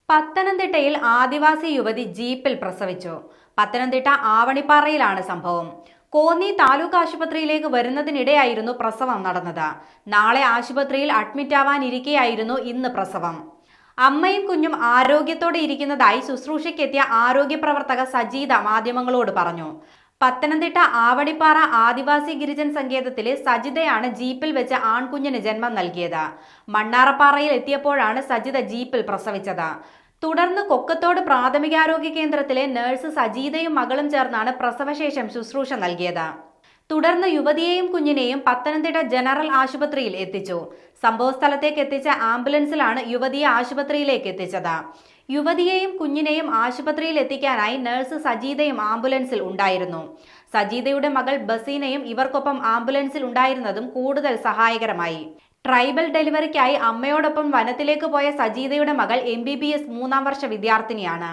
പത്തനംതിട്ടയിൽ ആദിവാസി യുവതി ജീപ്പിൽ പ്രസവിച്ചു. പത്തനംതിട്ട ആവണിപ്പാറയിലാണ് സംഭവം. കോന്നി താലൂക്ക് ആശുപത്രിയിലേക്ക് വരുന്നതിനിടെയായിരുന്നു പ്രസവം നടന്നത്. നാളെ ആശുപത്രിയിൽ അഡ്മിറ്റാവാനിരിക്കെയായിരുന്നു ഇന്ന് പ്രസവം. അമ്മയും കുഞ്ഞും ആരോഗ്യത്തോടെ ഇരിക്കുന്നതായി ശുശ്രൂഷയ്ക്കെത്തിയ ആരോഗ്യ പ്രവർത്തക സജീത മാധ്യമങ്ങളോട് പറഞ്ഞു. പത്തനംതിട്ട ആവണിപ്പാറ ആദിവാസി ഗിരിജൻ സങ്കേതത്തിലെ സജിതയാണ് ജീപ്പിൽ വെച്ച് ആൺകുഞ്ഞിന് ജന്മം നൽകിയത്. മണ്ണാറപ്പാറയിൽ എത്തിയപ്പോഴാണ് സജിത ജീപ്പിൽ പ്രസവിച്ചത്. തുടർന്ന് കൊക്കത്തോട് പ്രാഥമികാരോഗ്യ കേന്ദ്രത്തിലെ നഴ്സ് സജീതയും മകളും ചേർന്നാണ് പ്രസവശേഷം ശുശ്രൂഷ നൽകിയത്. തുടർന്ന് യുവതിയെയും കുഞ്ഞിനെയും പത്തനംതിട്ട ജനറൽ ആശുപത്രിയിൽ എത്തിച്ചു. സംഭവസ്ഥലത്തേക്ക് എത്തിച്ച ആംബുലൻസിലാണ് യുവതിയെ ആശുപത്രിയിലേക്ക് എത്തിച്ചത്. യുവതിയെയും കുഞ്ഞിനെയും ആശുപത്രിയിൽ എത്തിക്കാനായി നഴ്സ് സജീതയും ആംബുലൻസിൽ ഉണ്ടായിരുന്നു. സജീതയുടെ മകൾ ബസീനയും ഇവർക്കൊപ്പം ആംബുലൻസിൽ ഉണ്ടായിരുന്നതും കൂടുതൽ സഹായകരമായി. ട്രൈബൽ ഡെലിവറിക്കായി അമ്മയോടൊപ്പം വനത്തിലേക്ക് പോയ സജീതയുടെ മകൾ MBBS 3ാം വർഷ വിദ്യാർത്ഥിനിയാണ്.